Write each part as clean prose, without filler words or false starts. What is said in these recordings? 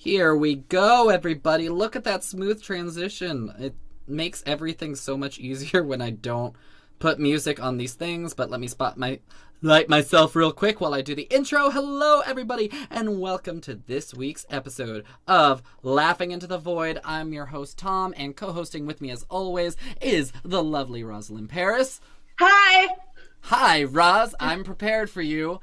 Here we go, everybody. Look at that smooth transition. It makes everything so much easier when I don't put music on these things, but let me light myself real quick while I do the intro. Hello, everybody, and welcome to this week's episode of Laughing into the Void. I'm your host, Tom, and co-hosting with me, as always, is the lovely Rosalind Paris. Hi! Hi, Roz. I'm prepared for you.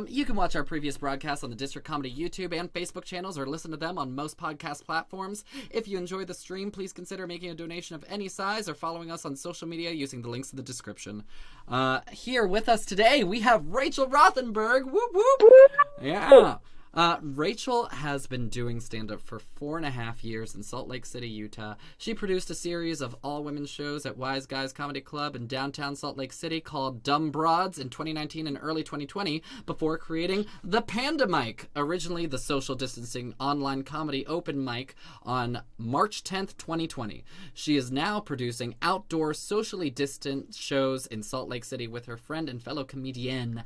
You can watch our previous broadcasts on the District Comedy YouTube and Facebook channels or listen to them on most podcast platforms. If you enjoy the stream, please consider making a donation of any size or following us on social media using the links in the description. Here with us today, we have Rachel Rothenberg. Whoop, whoop. Yeah. Rachel has been doing stand-up for 4.5 years in Salt Lake City, Utah. She produced a series of all-women shows at Wise Guys Comedy Club in downtown Salt Lake City called Dumb Broads in 2019 and early 2020 before creating The Panda Mic, originally the social distancing online comedy open mic on March 10th, 2020. She is now producing outdoor socially distant shows in Salt Lake City with her friend and fellow comedian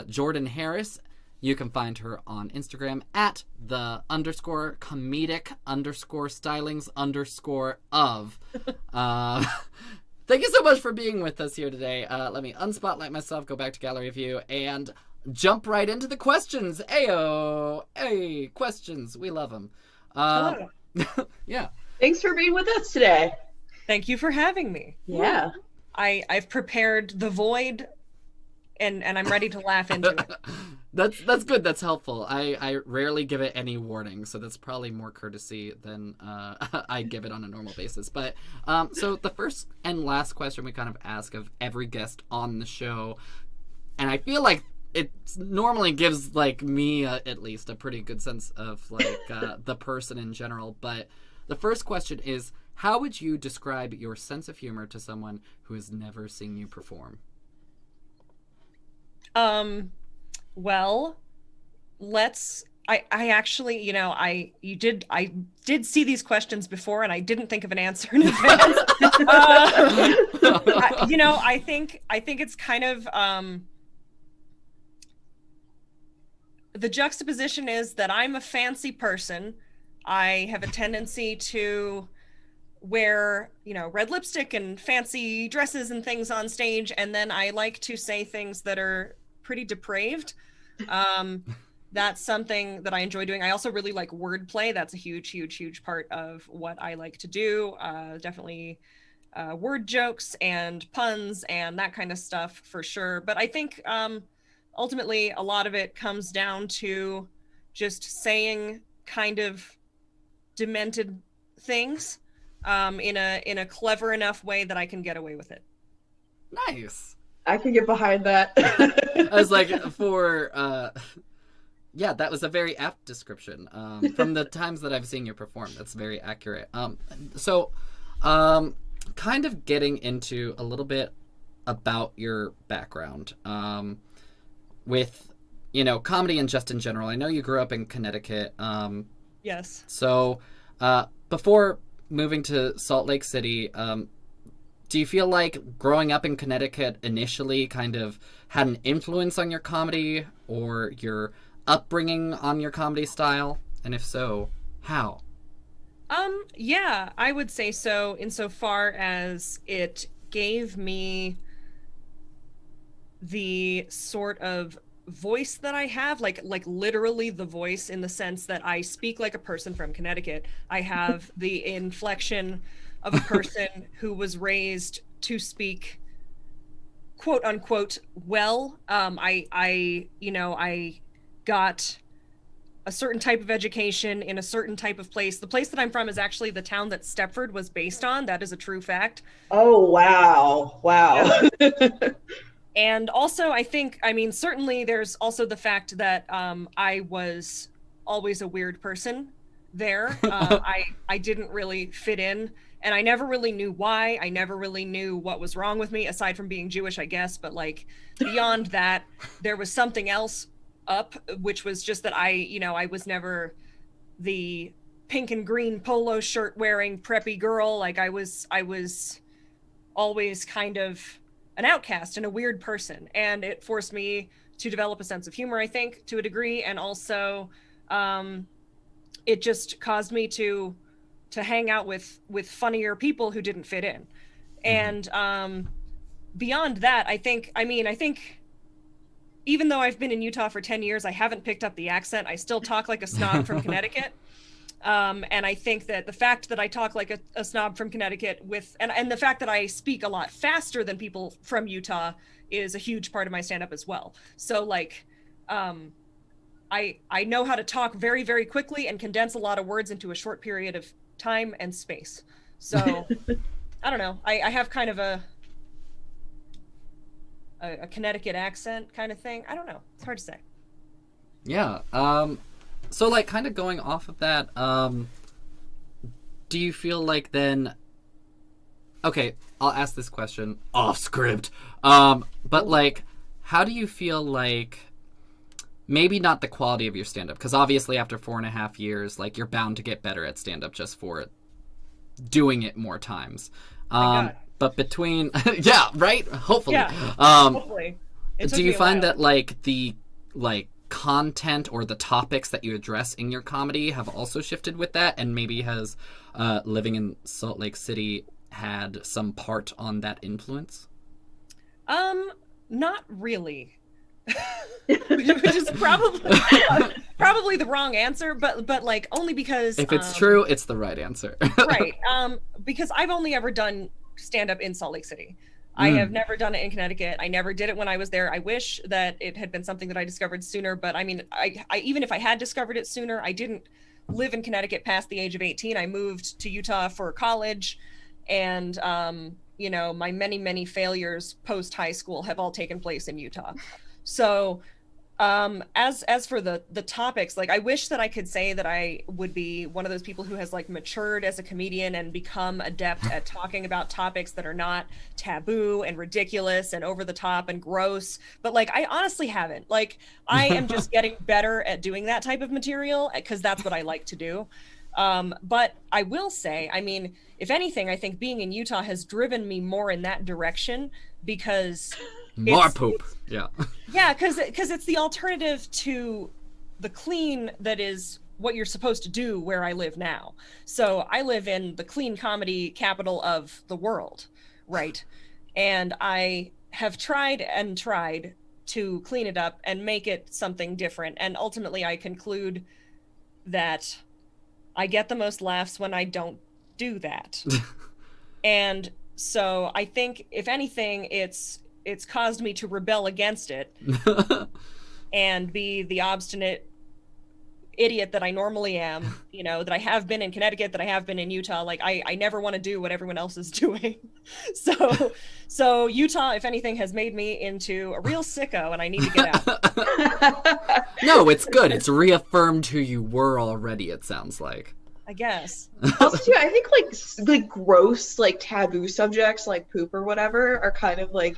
Jordan Harris. You can find her on Instagram at _comedic_stylings_of. Thank you so much for being with us here today. Let me unspotlight myself, go back to gallery view, and jump right into the questions. Ayo! Hey, questions. We love them. Hello. Yeah. Thanks for being with us today. Thank you for having me. Yeah. I've prepared the void, and I'm ready to laugh into it. That's good. That's helpful. I rarely give it any warning, so that's probably more courtesy than I give it on a normal basis. But so the first and last question we kind of ask of every guest on the show, and I feel like it normally gives like me at least a pretty good sense of like the person in general. But the first question is, how would you describe your sense of humor to someone who has never seen you perform? Well, I actually, I did see these questions before, and I didn't think of an answer in advance. I think it's kind of, the juxtaposition is that I'm a fancy person. I have a tendency to wear, red lipstick and fancy dresses and things on stage, and then I like to say things that are pretty depraved. That's something that I enjoy doing. I also really like wordplay. That's a huge part of what I like to do. Definitely word jokes and puns and that kind of stuff for sure. But I think ultimately a lot of it comes down to just saying kind of demented things in a clever enough way that I can get away with it. Nice. I can get behind that. I was like, yeah, that was a very apt description. From the times that I've seen you perform, that's very accurate. So, kind of getting into a little bit about your background with, comedy and just in general. I know you grew up in Connecticut. Yes. So, before moving to Salt Lake City, do you feel like growing up in Connecticut initially kind of had an influence on your comedy or your upbringing on your comedy style? And if so, how? Yeah, I would say so, insofar as it gave me the sort of voice that I have, like literally the voice, in the sense that I speak like a person from Connecticut. I have the inflection of a person who was raised to speak quote unquote well. I got a certain type of education in a certain type of place. The place that I'm from is actually the town that Stepford was based on. That is a true fact. Oh, wow. Yeah. And also, certainly there's also the fact that I was always a weird person there. I didn't really fit in, and I never really knew why. I never really knew what was wrong with me, aside from being Jewish, I guess. But beyond that, there was something else up, which was just that I was never the pink and green polo shirt wearing preppy girl. I was always kind of an outcast and a weird person, and it forced me to develop a sense of humor, I think, to a degree, and also it just caused me to hang out with funnier people who didn't fit in. And beyond that, I think even though I've been in Utah for 10 years, I haven't picked up the accent. I still talk like a snob from Connecticut. And I think that the fact that I talk like a snob from Connecticut and the fact that I speak a lot faster than people from Utah is a huge part of my stand-up as well. So like, I know how to talk very, very quickly and condense a lot of words into a short period of time and space. So I don't know. I have kind of a Connecticut accent kind of thing. I don't know. It's hard to say. Yeah. So like kind of going off of that, do you feel like then, okay, I'll ask this question off script. But like, how do you feel like, maybe not the quality of your stand-up, because obviously after 4.5 years, like you're bound to get better at stand-up just for doing it more times. But between, yeah, right? Hopefully. Yeah, hopefully. Do you find that like the content or the topics that you address in your comedy have also shifted with that, and maybe has living in Salt Lake City had some part on that influence? Not really. Which is probably the wrong answer, but like only because if it's true, it's the right answer. Right. Because I've only ever done stand-up in Salt Lake City. I have never done it in Connecticut. I never did it when I was there. I wish that it had been something that I discovered sooner, but I mean, I even if I had discovered it sooner, I didn't live in Connecticut past the age of 18. I moved to Utah for college, and you know, my many failures post high school have all taken place in Utah. So as for the topics, like I wish that I could say that I would be one of those people who has like matured as a comedian and become adept at talking about topics that are not taboo and ridiculous and over the top and gross, but like I honestly haven't. Like I am just getting better at doing that type of material because that's what I like to do. But I will say, I mean, if anything, I think being in Utah has driven me more in that direction because more poop. Yeah. Yeah, because it's the alternative to the clean that is what you're supposed to do where I live now. So I live in the clean comedy capital of the world, right? And I have tried to clean it up and make it something different. And ultimately I conclude that I get the most laughs when I don't do that. And so I think if anything, it's caused me to rebel against it and be the obstinate idiot that I normally am, you know, that I have been in Connecticut, that I have been in Utah. Like I never want to do what everyone else is doing. So Utah, if anything, has made me into a real sicko and I need to get out. No, it's good. It's reaffirmed who you were already, it sounds like. I guess. Also, too, I think like gross, like taboo subjects like poop or whatever are kind of like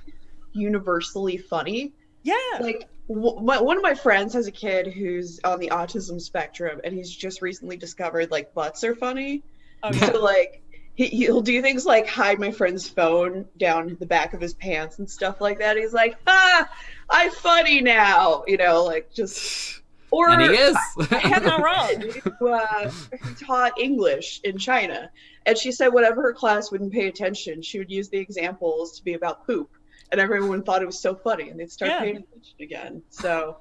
universally funny. Yeah. Like one of my friends has a kid who's on the autism spectrum, and he's just recently discovered like butts are funny. Oh, yeah. So like he'll do things like hide my friend's phone down the back of his pants and stuff like that. He's like, I'm funny now, you know, like just. Or and he is. I'm not wrong. Who taught English in China, and she said whenever her class wouldn't pay attention, she would use the examples to be about poop, and everyone thought it was so funny, and they'd start paying attention again. So,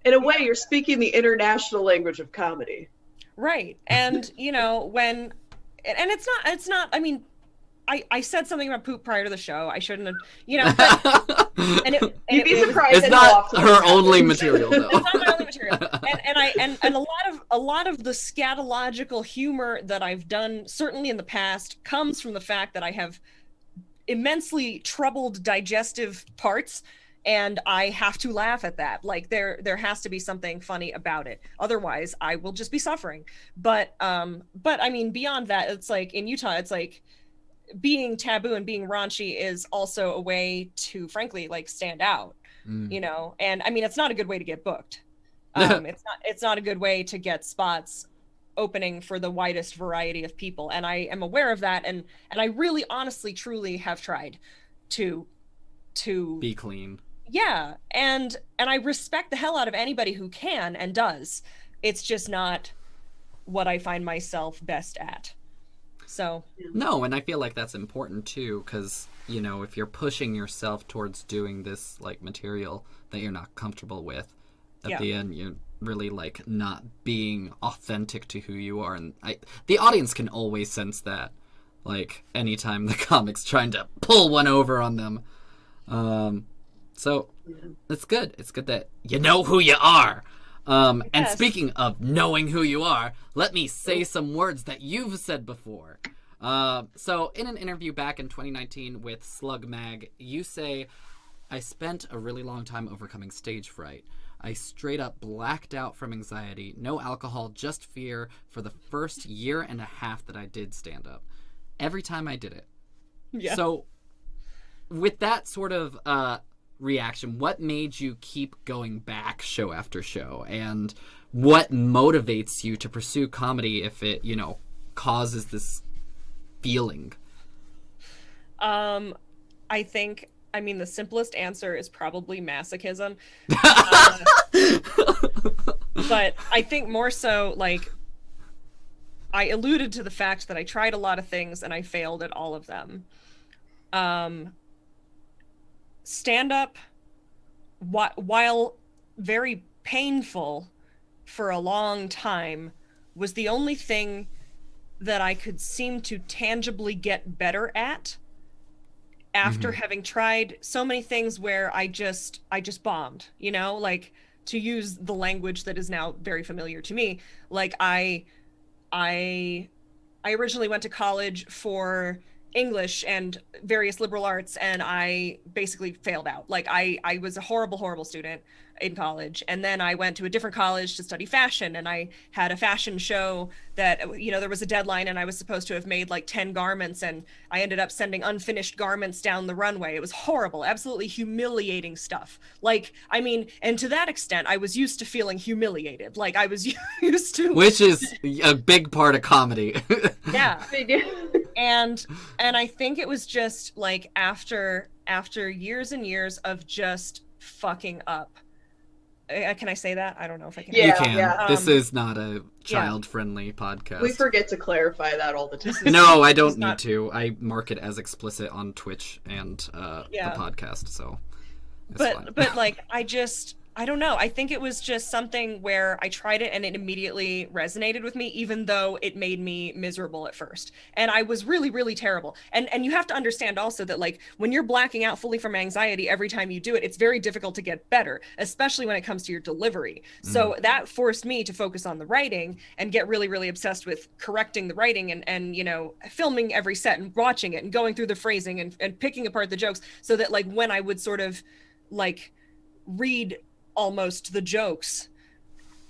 in a way, you're speaking the international language of comedy. Right, and you know and it's not. I mean, I said something about poop prior to the show. I shouldn't have, you know. But, you'd be surprised. It's not her only material, though. It's not my only material. And a lot of the scatological humor that I've done, certainly in the past, comes from the fact that I have immensely troubled digestive parts, and I have to laugh at that. Like there has to be something funny about it. Otherwise, I will just be suffering. But I mean, beyond that, it's like in Utah, it's like being taboo and being raunchy is also a way to, frankly, like stand out, you know. And I mean, it's not a good way to get booked. It's not a good way to get spots opening for the widest variety of people. And I am aware of that. And I really, honestly, truly have tried to be clean. Yeah. And I respect the hell out of anybody who can and does. It's just not what I find myself best at. So no, and I feel like that's important too, because you know, if you're pushing yourself towards doing this like material that you're not comfortable with, at the end you're really like not being authentic to who you are, and the audience can always sense that, like anytime the comic's trying to pull one over on them. So it's good. It's good that you know who you are. And speaking of knowing who you are, let me say some words that you've said before. So in an interview back in 2019 with Slug Mag, you say, I spent a really long time overcoming stage fright. I straight up blacked out from anxiety, no alcohol, just fear for the first year and a half that I did stand up. Every time I did it. Yeah. So with that sort of reaction, what made you keep going back show after show? And what motivates you to pursue comedy if it, you know, causes this feeling? I mean, the simplest answer is probably masochism. But I think more so, like, I alluded to the fact that I tried a lot of things and I failed at all of them. Stand-up, while very painful for a long time, was the only thing that I could seem to tangibly get better at after having tried so many things where I just bombed, you know, like, to use the language that is now very familiar to me. Like, I originally went to college for English and various liberal arts, and I basically failed out. Like, I was a horrible student in college, and then I went to a different college to study fashion, and I had a fashion show that, you know, there was a deadline and I was supposed to have made like 10 garments, and I ended up sending unfinished garments down the runway. It was horrible, absolutely humiliating stuff. Like, I mean, and to that extent, I was used to feeling humiliated. Like, I was used to... Which is a big part of comedy. Yeah. And I think it was just like after years and years of just fucking up. Can I say that? I don't know if I can. You can. Yeah. This is not a child-friendly podcast. We forget to clarify that all the time. No, I don't need to. I mark it as explicit on Twitch and the podcast, so it's fine. But like, I don't know. I think it was just something where I tried it and it immediately resonated with me, even though it made me miserable at first. And I was really, really terrible. And you have to understand also that, like, when you're blacking out fully from anxiety every time you do it, it's very difficult to get better, especially when it comes to your delivery. So that forced me to focus on the writing and get really, really obsessed with correcting the writing and you know, filming every set and watching it and going through the phrasing and picking apart the jokes, so that, like, when I would sort of like read almost the jokes,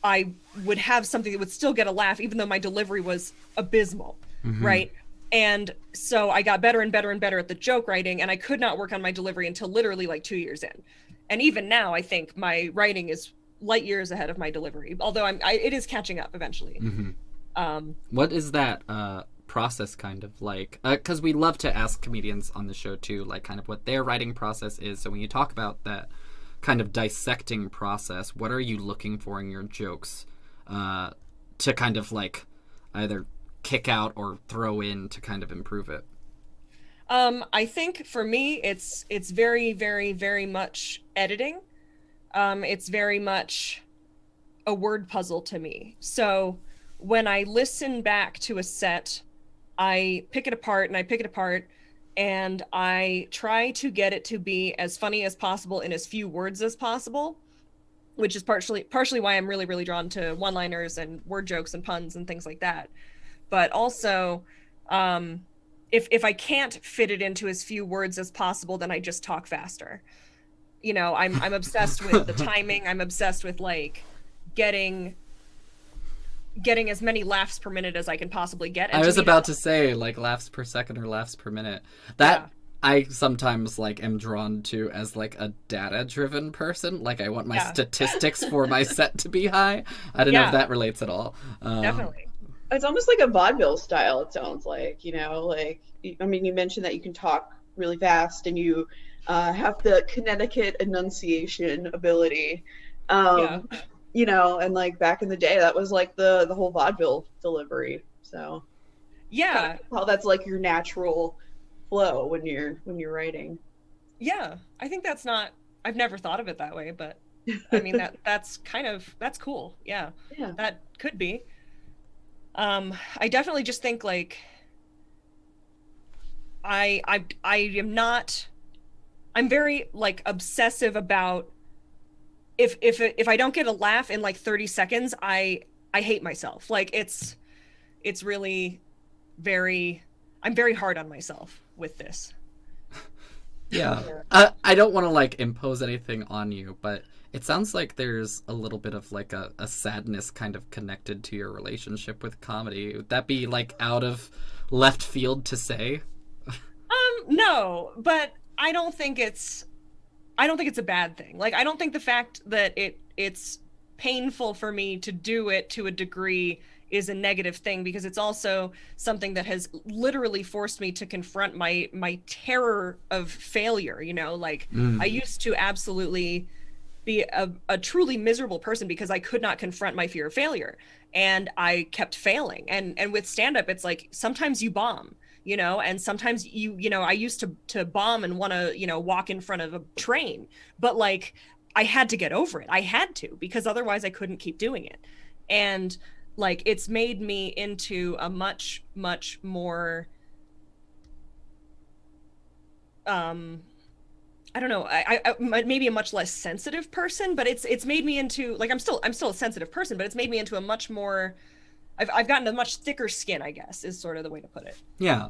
I would have something that would still get a laugh, even though my delivery was abysmal, right? And so I got better and better and better at the joke writing, and I could not work on my delivery until literally like 2 years in. And even now, I think my writing is light years ahead of my delivery, although it is catching up eventually. What is that process kind of like? Because we love to ask comedians on the show too, like, kind of what their writing process is. So when you talk about that kind of dissecting process, what are you looking for in your jokes to kind of like either kick out or throw in to kind of improve it? I think for me, it's very, very, very much editing. It's very much a word puzzle to me. So when I listen back to a set, I pick it apart and I try to get it to be as funny as possible in as few words as possible, which is partially why I'm really, really drawn to one-liners and word jokes and puns and things like that. But also, if I can't fit it into as few words as possible, then I just talk faster. You know, I'm obsessed with the timing. I'm obsessed with, like, getting as many laughs per minute as I can possibly get. And I was about to say, like, laughs per second or laughs per minute. That I sometimes, like, am drawn to as, like, a data-driven person. Like, I want my statistics for my set to be high. I don't know if that relates at all. Definitely. It's almost like a vaudeville style, it sounds like, you know, like, I mean, you mentioned that you can talk really fast and you have the Connecticut enunciation ability. you know, and like back in the day, that was like the whole vaudeville delivery. So Yeah. how that's like your natural flow when you're writing. Yeah. I think that's not, I've never thought of it that way, but I mean, that's cool. Yeah. Yeah. That could be. I definitely just think like, I am not, I'm very like obsessive about if I don't get a laugh in like 30 seconds, I hate myself. Like it's really I'm very hard on myself with this. Yeah. I don't want to like impose anything on you, but it sounds like there's a little bit of like a sadness kind of connected to your relationship with comedy. Would that be like out of left field to say? No, but I don't think it's a bad thing. Like I don't think the fact that it's painful for me to do it to a degree is a negative thing, because it's also something that has literally forced me to confront my terror of failure, you know? Like I used to absolutely be a truly miserable person because I could not confront my fear of failure, and I kept failing. And with stand up, it's like sometimes you bomb, you know, and sometimes you know, I used to bomb and want to, you know, walk in front of a train, but like I had to get over it. I had to, because otherwise I couldn't keep doing it. And like it's made me into a much more I don't know, I maybe a much less sensitive person, but it's made me into like I'm still a sensitive person, but it's made me into a much more, I've gotten a much thicker skin, I guess, is sort of the way to put it. Yeah.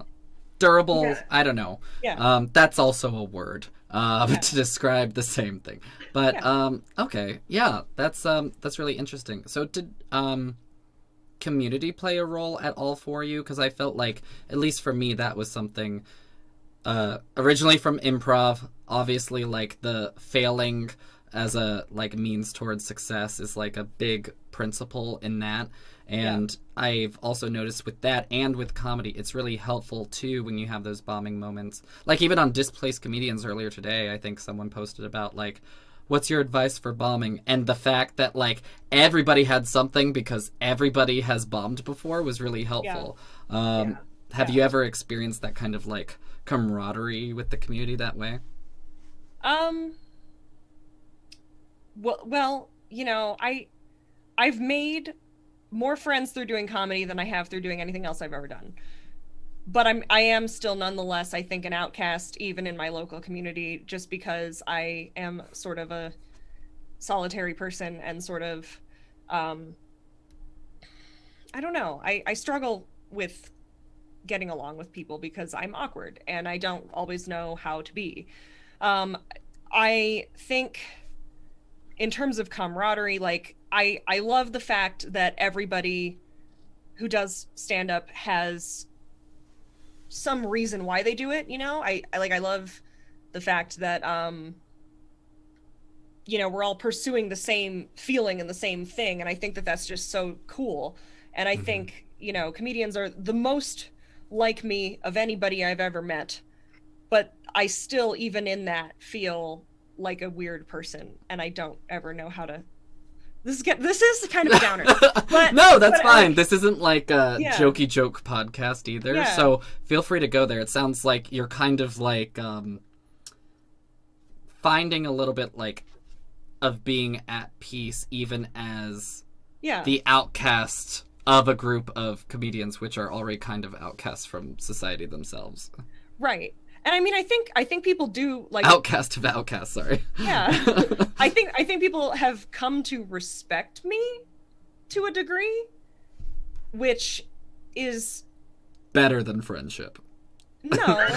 Durable, Yeah. I don't know. Yeah. That's also a word to describe the same thing. But Yeah. okay. Yeah, that's really interesting. So did community play a role at all for you? Because I felt like, at least for me, that was something originally from improv. Obviously, like the failing as a like means towards success is like a big principle in that. And I've also noticed with that and with comedy, it's really helpful too when you have those bombing moments. Like even on Displaced Comedians earlier today, I think someone posted about like, what's your advice for bombing? And the fact that like everybody had something because everybody has bombed before was really helpful. Have you ever experienced that kind of like camaraderie with the community that way? Well, you know, I've made more friends through doing comedy than I have through doing anything else I've ever done. But I am still nonetheless, I think, an outcast even in my local community, just because I am sort of a solitary person and sort of I don't know. I struggle with getting along with people because I'm awkward and I don't always know how to be. I think in terms of camaraderie, like I love the fact that everybody who does stand up has some reason why they do it, you know? I love the fact that you know, we're all pursuing the same feeling and the same thing, and I think that that's just so cool. And I think, you know, comedians are the most like me of anybody I've ever met, but I still, even in that, feel like a weird person, and I don't ever know how to. This is kind of a downer. But, no, that's fine. This isn't like a Yeah. joke podcast either, Yeah. so feel free to go there. It sounds like you're kind of like finding a little bit like of being at peace even as Yeah. the outcast of a group of comedians which are already kind of outcasts from society themselves. Right. And I mean, I think people do like Outcast of outcasts, sorry. Yeah. I think people have come to respect me to a degree, which is Better than friendship. no.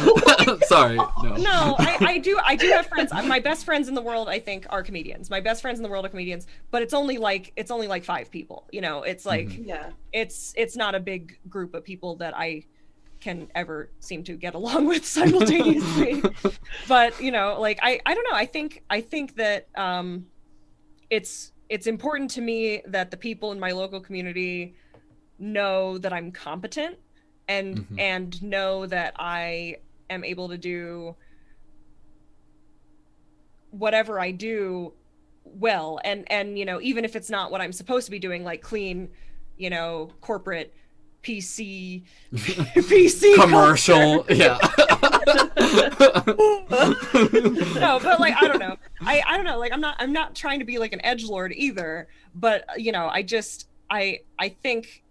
Sorry, no. No, I do have friends. My best friends in the world, I think, are comedians. My best friends in the world are comedians, but it's only like 5 people. You know, it's like Yeah. it's not a big group of people that I can ever seem to get along with simultaneously. But you know, like I don't know. I think that it's important to me that the people in my local community know that I'm competent and know that I am able to do whatever I do well, and you know, even if it's not what I'm supposed to be doing, like clean, you know, corporate PC PC commercial. Yeah. No, but like I don't know. I don't know. Like I'm not trying to be like an edgelord either. But you know, I think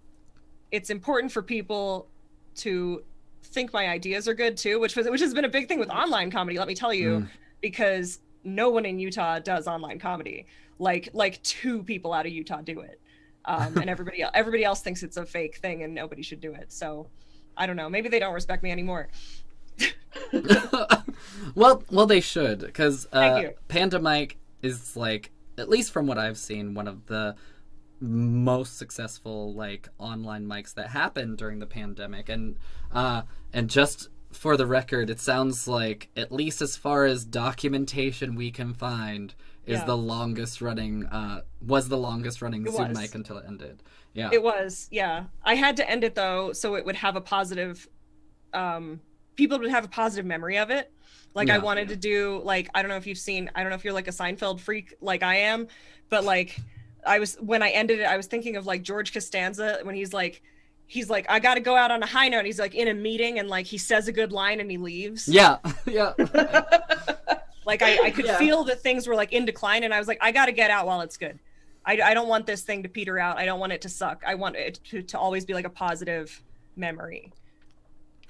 it's important for people to think my ideas are good too, which has been a big thing with online comedy. Let me tell you, because no one in Utah does online comedy. Like 2 people out of Utah do it. And everybody else thinks it's a fake thing and nobody should do it. So I don't know, maybe they don't respect me anymore. well they should, because Thank you. Panda Mike is, like, at least from what I've seen, one of the most successful like online mics that happened during the pandemic. And just for the record, it sounds like, at least as far as documentation we can find, is the longest running Zoom mic until it ended. Yeah, it was. Yeah, I had to end it though, so it would have a positive, people would have a positive memory of it. Like I wanted to do, like, I don't know if you're like a Seinfeld freak like I am, but like when I ended it, I was thinking of like George Costanza when he's like, I got to go out on a high note. And he's like in a meeting and like he says a good line and he leaves. Yeah. Like I could feel that things were like in decline, and I was like, I got to get out while it's good. I don't want this thing to peter out. I don't want it to suck. I want it to always be like a positive memory.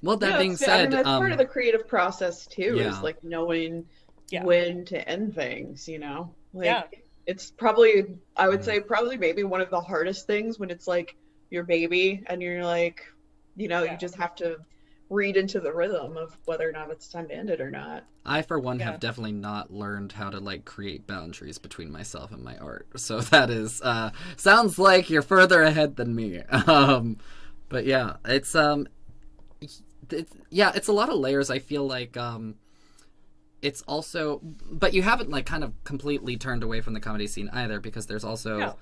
Well, that being said, that's part of the creative process too, is like knowing when to end things, you know? Like, it's probably, I would say probably maybe one of the hardest things when it's like your baby and you're like, you know, you just have to read into the rhythm of whether or not it's time to end it or not. I, for one, have definitely not learned how to like create boundaries between myself and my art. So that is, sounds like you're further ahead than me. But yeah, it's a lot of layers. I feel like, it's also, but you haven't like kind of completely turned away from the comedy scene either, because there's also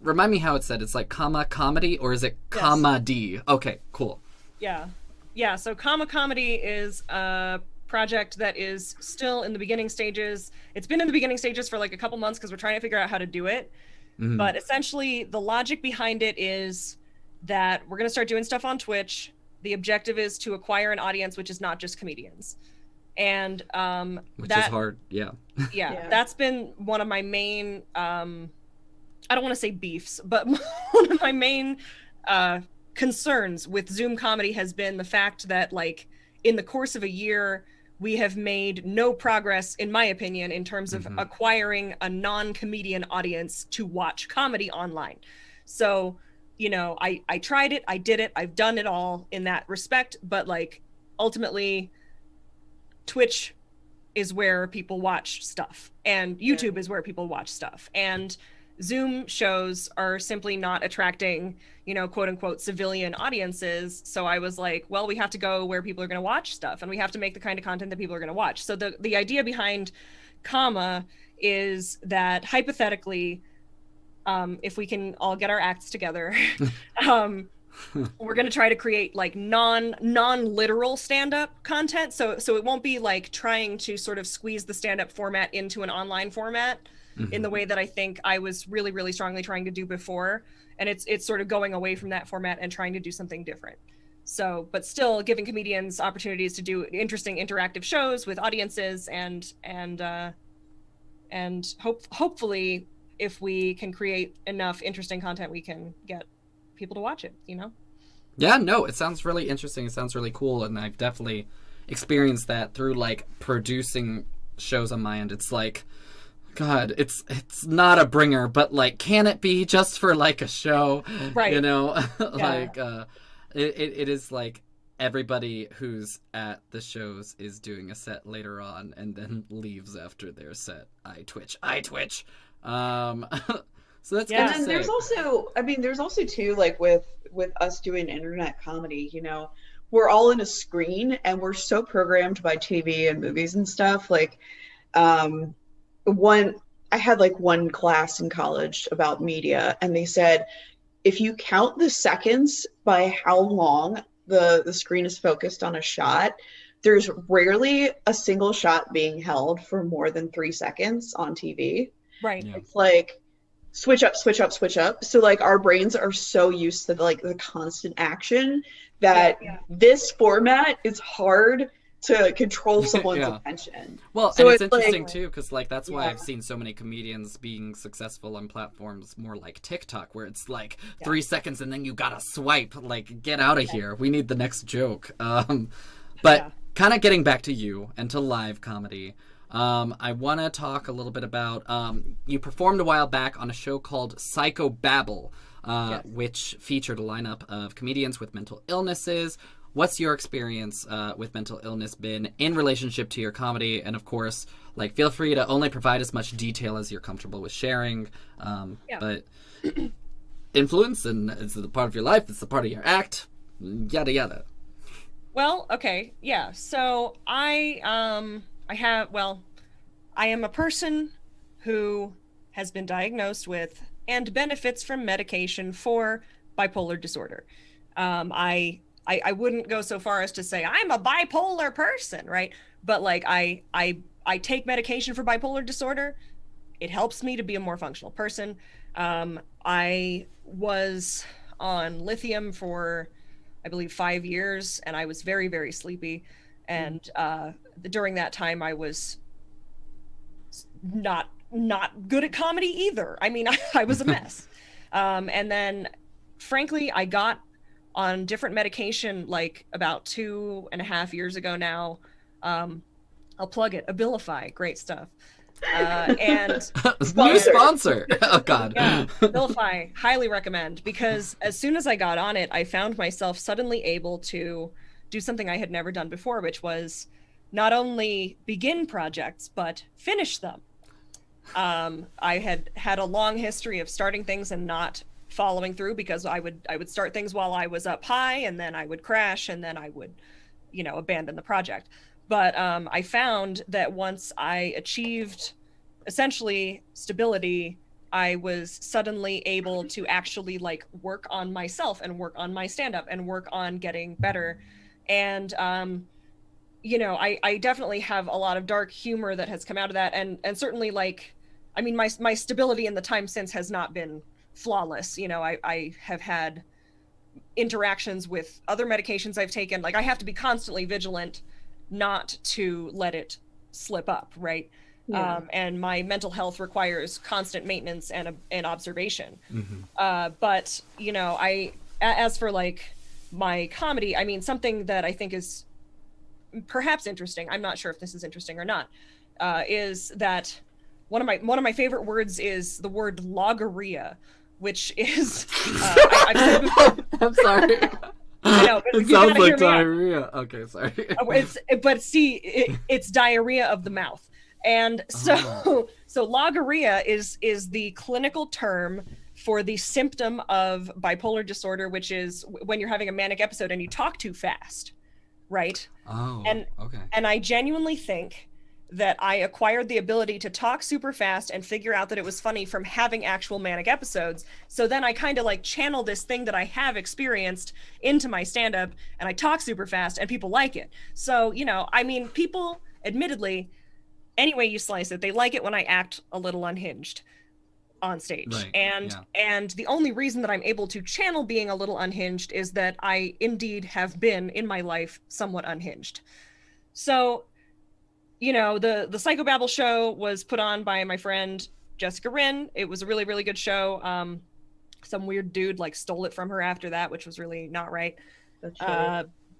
remind me how it's said. It's like comedy, or is it comedy? Okay, cool. Yeah. So comedy is a project that is still in the beginning stages. It's been in the beginning stages for like a couple months because we're trying to figure out how to do it. Mm-hmm. But essentially the logic behind it is that we're going to start doing stuff on Twitch. The objective is to acquire an audience which is not just comedians. And which is hard. Yeah, that's been one of my main I don't want to say beefs, but one of my main concerns with Zoom comedy has been the fact that, like, in the course of a year, we have made no progress, in my opinion, in terms of acquiring a non-comedian audience to watch comedy online. So, you know, I tried it, I did it, I've done it all in that respect, but like ultimately Twitch is where people watch stuff and YouTube is where people watch stuff, and Zoom shows are simply not attracting, you know, quote unquote civilian audiences. So I was like, well, we have to go where people are going to watch stuff, and we have to make the kind of content that people are going to watch. So the idea behind comma is that hypothetically, if we can all get our acts together, we're going to try to create like non-literal stand-up content. So it won't be like trying to sort of squeeze the stand-up format into an online format in the way that I think I was really, really strongly trying to do before. And it's sort of going away from that format and trying to do something different. So, but still giving comedians opportunities to do interesting interactive shows with audiences and hopefully if we can create enough interesting content, we can get people to watch it, you know? Yeah, no, it sounds really interesting. It sounds really cool. And I've definitely experienced that through like producing shows on my end. It's like, God, it's not a bringer, but like, can it be just for like a show? Right. You know, like, it is like everybody who's at the shows is doing a set later on and then leaves after their set. I twitch. So that's and then there's also too, like with us doing internet comedy, you know, we're all in a screen and we're so programmed by TV and movies and stuff. Like, I had like one class in college about media, and they said if you count the seconds by how long the screen is focused on a shot, there's rarely a single shot being held for more than 3 seconds on TV. Right. Yeah. It's like switch up, switch up, switch up. So like our brains are so used to like the constant action that this format is hard to control someone's attention. Well, so and it's interesting like, too, because like that's why I've seen so many comedians being successful on platforms more like TikTok, where it's like 3 seconds and then you gotta swipe, like get out of here. We need the next joke. But kind of getting back to you and to live comedy. I want to talk a little bit about you performed a while back on a show called Psychobabble, which featured a lineup of comedians with mental illnesses. What's your experience with mental illness been in relationship to your comedy? And of course, like feel free to only provide as much detail as you're comfortable with sharing. But influence, and it's a part of your life, it's a part of your act, yada yada. Well, okay, yeah. So I am a person who has been diagnosed with and benefits from medication for bipolar disorder. I wouldn't go so far as to say I'm a bipolar person, right? But like I take medication for bipolar disorder. It helps me to be a more functional person. I was on lithium for, I believe, 5 years, and I was very, very sleepy. And during that time, I was not good at comedy either. I mean, I was a mess. And then, frankly, I got on different medication like about 2.5 years ago now. I'll plug it, Abilify, great stuff. And new sponsor. Oh God. Yeah, Abilify, highly recommend, because as soon as I got on it, I found myself suddenly able to do something I had never done before, which was not only begin projects but finish them. I had a long history of starting things and not following through, because I would start things while I was up high, and then I would crash, and then I would, abandon the project. But I found that once I achieved essentially stability, I was suddenly able to actually like work on myself and work on my stand-up and work on getting better. And I definitely have a lot of dark humor that has come out of that, and certainly like, I mean, my stability in the time since has not been flawless. I have had interactions with other medications I've taken. Like I have to be constantly vigilant not to let it slip up, right? And my mental health requires constant maintenance and observation. But as for like my comedy, I mean, something that I think is perhaps interesting, I'm not sure if this is interesting or not, is that one of my favorite words is the word logorrhea, which is I'm sorry. I know, but it sounds like diarrhea. Okay, sorry. It's diarrhea of the mouth. And so logorrhea is the clinical term for the symptom of bipolar disorder, which is when you're having a manic episode and you talk too fast, right? Oh, okay. And I genuinely think that I acquired the ability to talk super fast and figure out that it was funny from having actual manic episodes. So then I kind of like channel this thing that I have experienced into my stand-up, and I talk super fast and people like it. So, I mean, people, admittedly, any way you slice it, they like it when I act a little unhinged on stage. Right. And the only reason that I'm able to channel being a little unhinged is that I indeed have been in my life somewhat unhinged. So, the Psychobabble show was put on by my friend Jessica Rinn. It was a really, really good show. Some weird dude like stole it from her after that, which was really not right.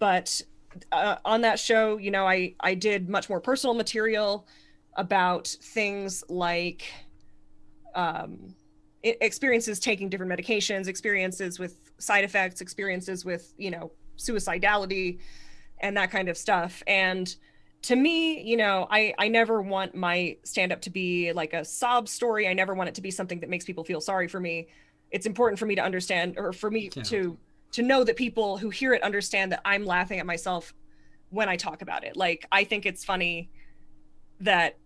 But on that show, I did much more personal material about things like experiences taking different medications, experiences with side effects, experiences with, suicidality and that kind of stuff. And to me, I never want my stand-up to be like a sob story. I never want it to be something that makes people feel sorry for me. It's important for me to understand, or for me to know that people who hear it understand that I'm laughing at myself when I talk about it. Like, I think it's funny that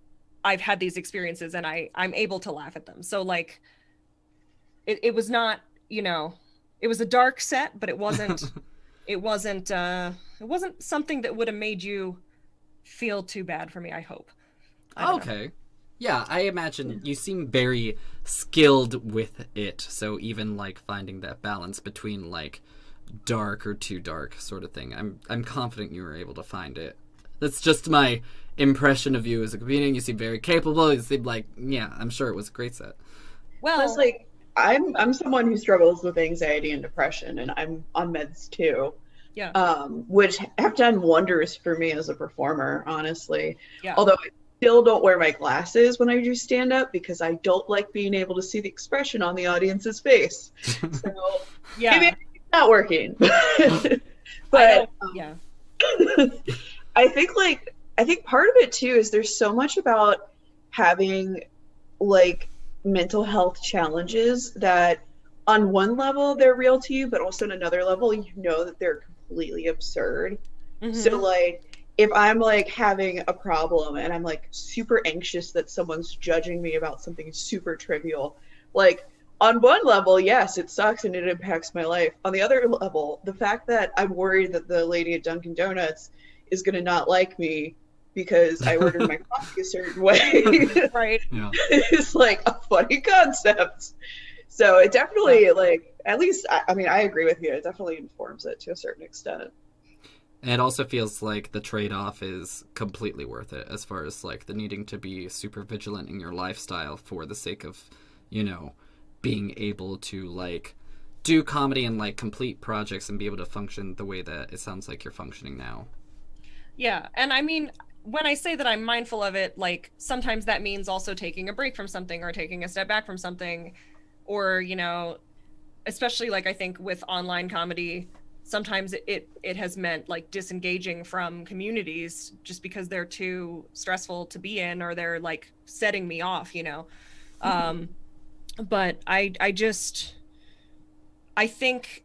I've had these experiences and I'm able to laugh at them. So like, it was not, it was a dark set, but it wasn't, it wasn't something that would have made you feel too bad for me, I hope. I don't know. Okay. Yeah, I imagine you seem very skilled with it. So even like finding that balance between like dark or too dark sort of thing, I'm confident you were able to find it. That's just my impression of you as a comedian. You seem very capable. You seem like, yeah, I'm sure it was a great set. Well, Plus, like, I'm someone who struggles with anxiety and depression, and I'm on meds too. yeah. Which have done wonders for me as a performer, honestly. Yeah. Although I still don't wear my glasses when I do stand up because I don't like being able to see the expression on the audience's face. So Yeah. maybe it's not working. But yeah. I think part of it too is there's so much about having like mental health challenges that on one level they're real to you, but also on another level you know that they're completely absurd. So like if I'm like having a problem and I'm like super anxious that someone's judging me about something super trivial, like on one level, yes, it sucks and it impacts my life. On the other level, the fact that I'm worried that the lady at Dunkin' Donuts is going to not like me because I ordered my coffee a certain way Right. Yeah. is like a funny concept. So it definitely like, at least, I mean, I agree with you. It definitely informs it to a certain extent. And it also feels like the trade-off is completely worth it as far as like the needing to be super vigilant in your lifestyle for the sake of, you know, being able to like do comedy and like complete projects and be able to function the way that it sounds like you're functioning now. Yeah. And I mean, when I say that I'm mindful of it, like sometimes that means also taking a break from something or taking a step back from something, or, you know, especially like I think with online comedy, sometimes it has meant like disengaging from communities just because they're too stressful to be in, or they're like setting me off, you know. But I think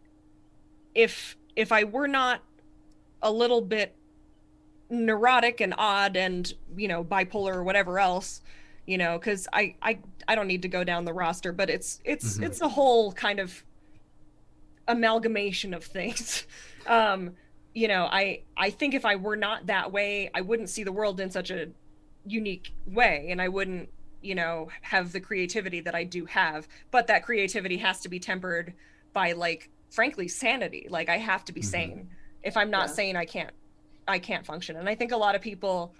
if I were not a little bit neurotic and odd and, you know, bipolar or whatever else, you know, because I don't need to go down the roster, but it's a whole kind of amalgamation of things. You know, I think if I were not that way, I wouldn't see the world in such a unique way, and I wouldn't, you know, have the creativity that I do have. But that creativity has to be tempered by, like, frankly, sanity. Like, I have to be sane. If I'm not sane, I can't function. And I think a lot of people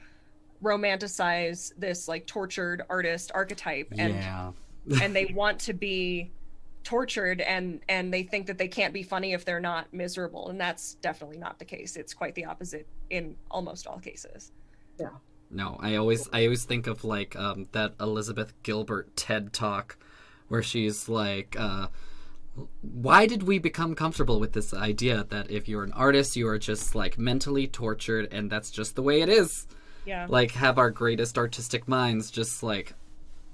romanticize this like tortured artist archetype, and and they want to be tortured, and they think that they can't be funny if they're not miserable, and that's definitely not the case. It's quite the opposite in almost all cases. Yeah. No, I always think of like that Elizabeth Gilbert TED talk where she's like, why did we become comfortable with this idea that if you're an artist, you are just like mentally tortured and that's just the way it is? Yeah. Like, have our greatest artistic minds just like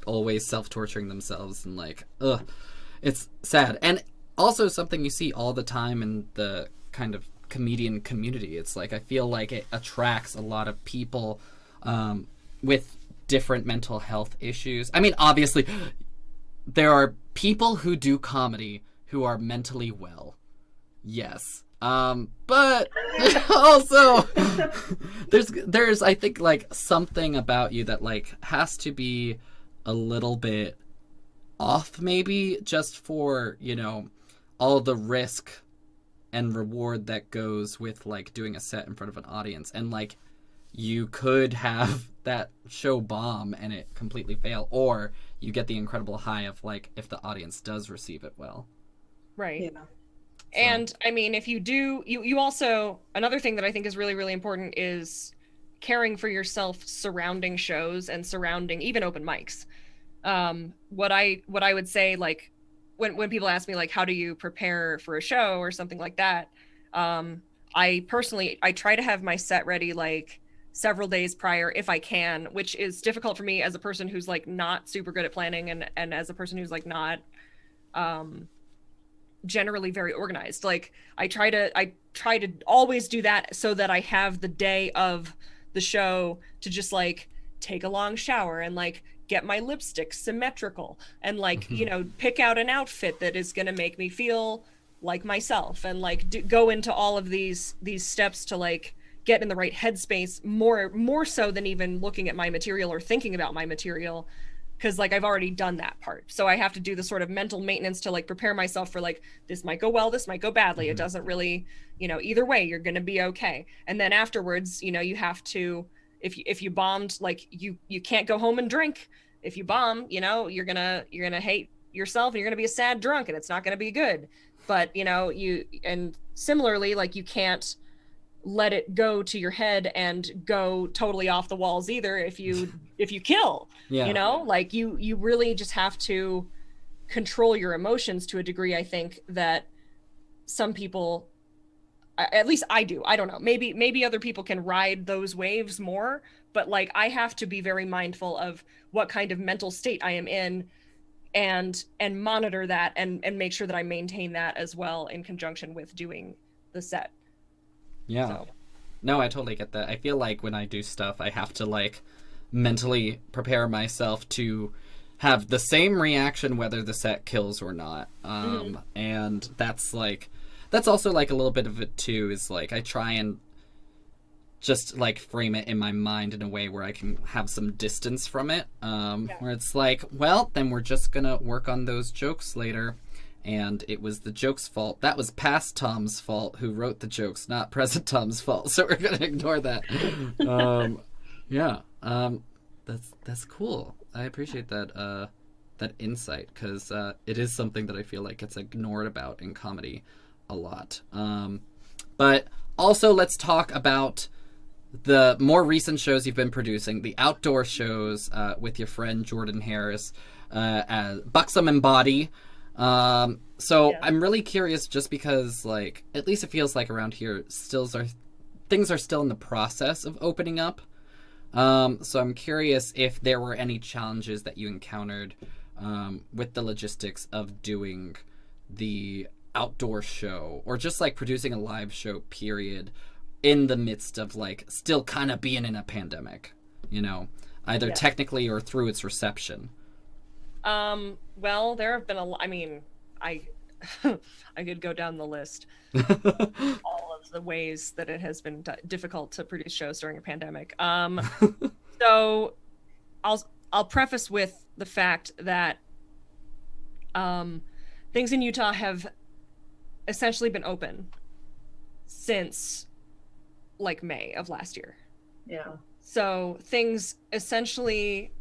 always self-torturing themselves, and like, ugh, it's sad. And also something you see all the time in the kind of comedian community. It's like, I feel like it attracts a lot of people with different mental health issues. I mean, obviously, there are people who do comedy who are mentally well. Yes. But also there's I think like something about you that like has to be a little bit off, maybe, just for, you know, all the risk and reward that goes with like doing a set in front of an audience, and like you could have that show bomb and it completely fail, or you get the incredible high of like if the audience does receive it well. Right. Yeah. And I mean, if you do, you also, another thing that I think is really, really important is caring for yourself surrounding shows and surrounding even open mics. What I would say, like, when people ask me like, how do you prepare for a show or something like that? I try to have my set ready like several days prior if I can, which is difficult for me as a person who's like not super good at planning, and as a person who's like not generally very organized. Like I try to always do that so that I have the day of the show to just like take a long shower and like get my lipstick symmetrical and like, you know, pick out an outfit that is going to make me feel like myself, and like go into all of these steps to like get in the right headspace more so than even looking at my material or thinking about my material, because like I've already done that part. So I have to do the sort of mental maintenance to like prepare myself for like, this might go well, this might go badly. It doesn't really, you know, either way you're going to be okay. And then afterwards, you know, you have to, if you bombed, like you can't go home and drink. If you bomb, you know, you're gonna hate yourself and you're gonna be a sad drunk and it's not gonna be good. But you know, and similarly, like you can't let it go to your head and go totally off the walls either if you kill. You know, like you really just have to control your emotions to a degree. I think that some people, at least I do, I don't know, maybe other people can ride those waves more, but like I have to be very mindful of what kind of mental state I am in and monitor that and make sure that I maintain that as well in conjunction with doing the set. Yeah. So. No, I totally get that. I feel like when I do stuff, I have to like mentally prepare myself to have the same reaction whether the set kills or not. And that's also like a little bit of it too, is like I try and just like frame it in my mind in a way where I can have some distance from it. Where it's like, well, then we're just gonna work on those jokes later. And it was the joke's fault. That was past Tom's fault, who wrote the jokes, not present Tom's fault. So we're gonna ignore that. That's cool. I appreciate that that insight, because it is something that I feel like gets ignored about in comedy a lot. But also, let's talk about the more recent shows you've been producing, the outdoor shows with your friend Jordan Harris, as Buxom and Body. I'm really curious, just because, like, at least it feels like around here, things are still in the process of opening up. So I'm curious if there were any challenges that you encountered with the logistics of doing the outdoor show, or just like producing a live show, period, in the midst of like still kind of being in a pandemic, you know, either technically or through its reception. Well, there have been I mean, I could go down the list all of the ways that it has been difficult to produce shows during a pandemic. So I'll preface with the fact that things in Utah have essentially been open since like May of last year. Yeah. So things essentially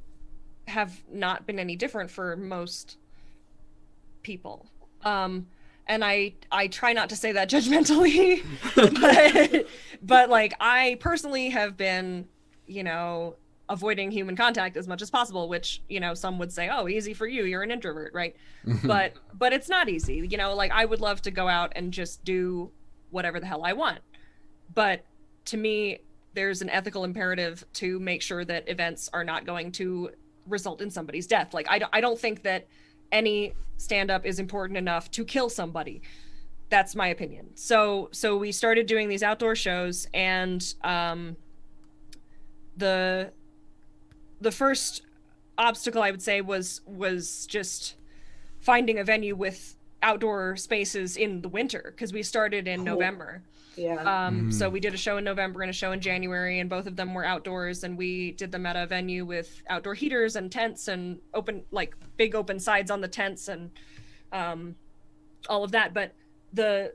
have not been any different for most people. And I try not to say that judgmentally, but like I personally have been, you know, avoiding human contact as much as possible, which, you know, some would say, oh, easy for you, you're an introvert, right? but it's not easy, you know, like I would love to go out and just do whatever the hell I want. But to me, there's an ethical imperative to make sure that events are not going to result in somebody's death. Like I don't think that any stand-up is important enough to kill somebody. That's my opinion. So we started doing these outdoor shows, and the first obstacle, I would say, was just finding a venue with outdoor spaces in the winter, because we started in November. Yeah. So we did a show in November and a show in January, and both of them were outdoors, and we did them at a venue with outdoor heaters and tents and open, like big open sides on the tents and all of that. But the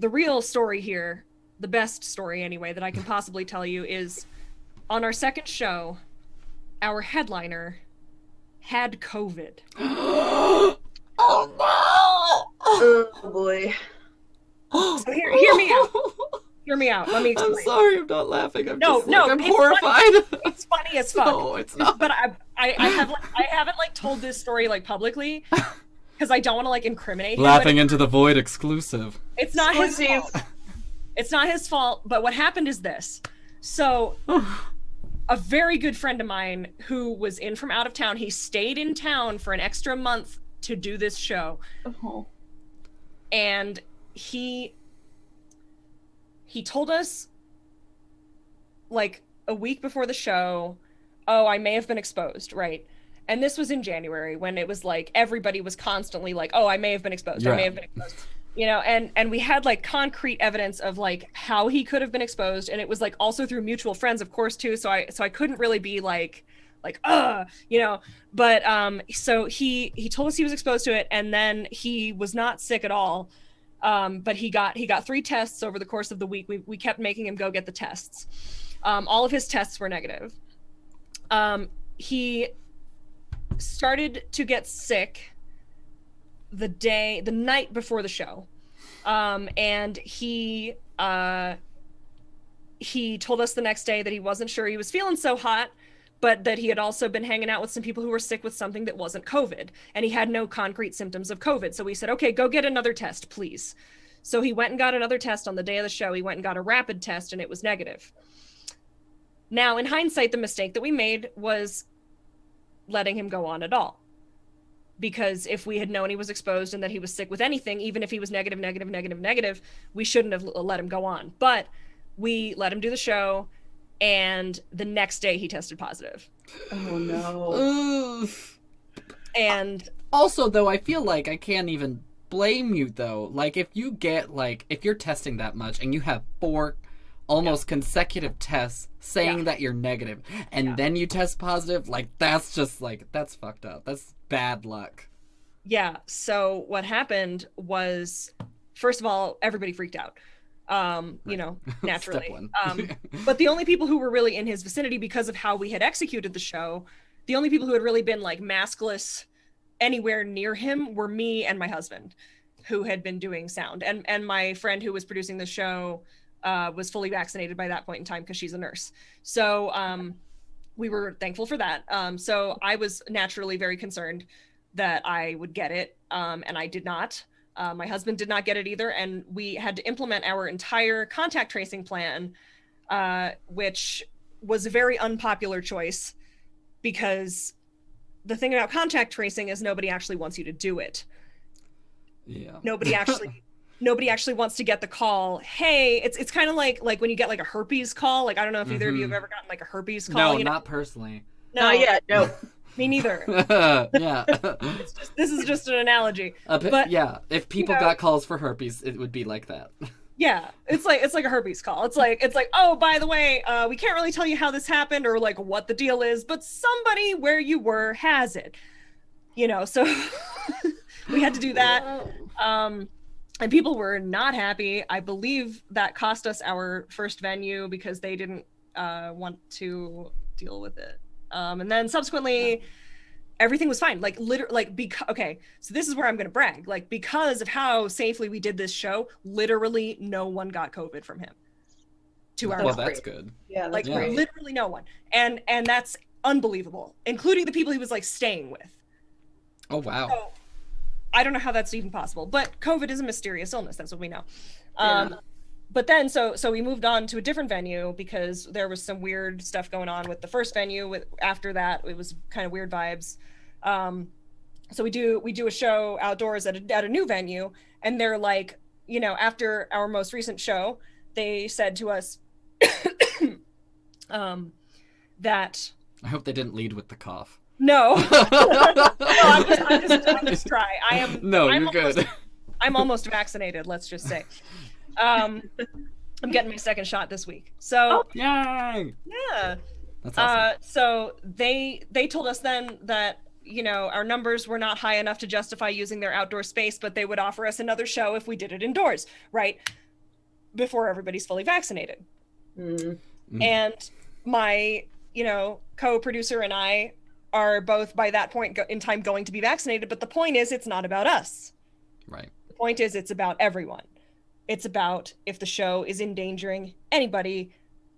real story here, the best story anyway that I can possibly tell you, is on our second show, our headliner had COVID. Oh no! Oh boy. So hear me out. Hear me out. Let me explain. I'm sorry, I'm not laughing. I'm it's horrified. Funny. It's funny as fuck. No, it's not. But I haven't like told this story like publicly, because I don't want to like incriminate him. Laughing into the void exclusive. It's not his fault. It's not his fault. But what happened is this. So a very good friend of mine who was in from out of town, he stayed in town for an extra month to do this show. Oh. And he told us like a week before the show, oh, I may have been exposed, right? And this was in January, when it was like everybody was constantly like, oh, I may have been exposed. I may have been exposed. You know, and we had like concrete evidence of like how he could have been exposed, and it was like also through mutual friends, of course, too. So I couldn't really be like you know, but so he told us he was exposed to it, and then he was not sick at all. But he got 3 tests over the course of the week. We kept making him go get the tests. All of his tests were negative. He started to get sick the night before the show. And he told us the next day that he wasn't sure he was feeling so hot, but that he had also been hanging out with some people who were sick with something that wasn't COVID, and he had no concrete symptoms of COVID. So we said, okay, go get another test, please. So he went and got another test on the day of the show. He went and got a rapid test, and it was negative. Now, in hindsight, the mistake that we made was letting him go on at all. Because if we had known he was exposed and that he was sick with anything, even if he was negative, we shouldn't have let him go on. But we let him do the show, and the next day he tested positive. Oh no. And also, though, I feel like I can't even blame you, though. Like, if you get, like, if you're testing that much and you have 4 almost consecutive tests saying that you're negative, and then you test positive, like, that's just, like, that's fucked up. That's bad luck. Yeah, so what happened was, first of all, everybody freaked out. You know, naturally. But the only people who were really in his vicinity, because of how we had executed the show, the only people who had really been like maskless anywhere near him were me and my husband, who had been doing sound. And my friend who was producing the show was fully vaccinated by that point in time because she's a nurse. So we were thankful for that. So I was naturally very concerned that I would get it, and I did not. My husband did not get it either, and we had to implement our entire contact tracing plan, which was a very unpopular choice, because the thing about contact tracing is nobody actually wants you to do it. Yeah. Nobody actually wants to get the call. Hey, it's kind of like when you get like a herpes call. Like, I don't know if either of you have ever gotten like a herpes call. No, you know? not personally. No, Not yet. No. Me neither. Yeah. This is just an analogy. But yeah, if people got calls for herpes, it would be like that. Yeah, it's like a herpes call. It's like, oh, by the way, we can't really tell you how this happened or like what the deal is, but somebody where you were has it. You know, so we had to do that. And people were not happy. I believe that cost us our first venue because they didn't want to deal with it. And then subsequently, everything was fine. Like, okay, so this is where I'm going to brag. Like, because of how safely we did this show, literally no one got COVID from him. To our Well, knowledge. that's good. Yeah, that's Like, great. literally no one. And that's unbelievable, including the people he was like staying with. Oh, wow. So, I don't know how that's even possible, but COVID is a mysterious illness. That's what we know. But then, so we moved on to a different venue because there was some weird stuff going on with the first venue. After that, it was kind of weird vibes. So we do a show outdoors at a new venue, and they're like, you know, after our most recent show, they said to us that. I hope they didn't lead with the cough. No, I'm just dry. You're good. I'm almost vaccinated. Let's just say. I'm getting my second shot this week. So yay! Yeah. That's awesome. So they told us then that, you know, our numbers were not high enough to justify using their outdoor space, but they would offer us another show if we did it indoors, right? Before everybody's fully vaccinated. And my, you know, co-producer and I are both by that point in time going to be vaccinated, but the point is it's not about us. Right. The point is it's about everyone. It's about if the show is endangering anybody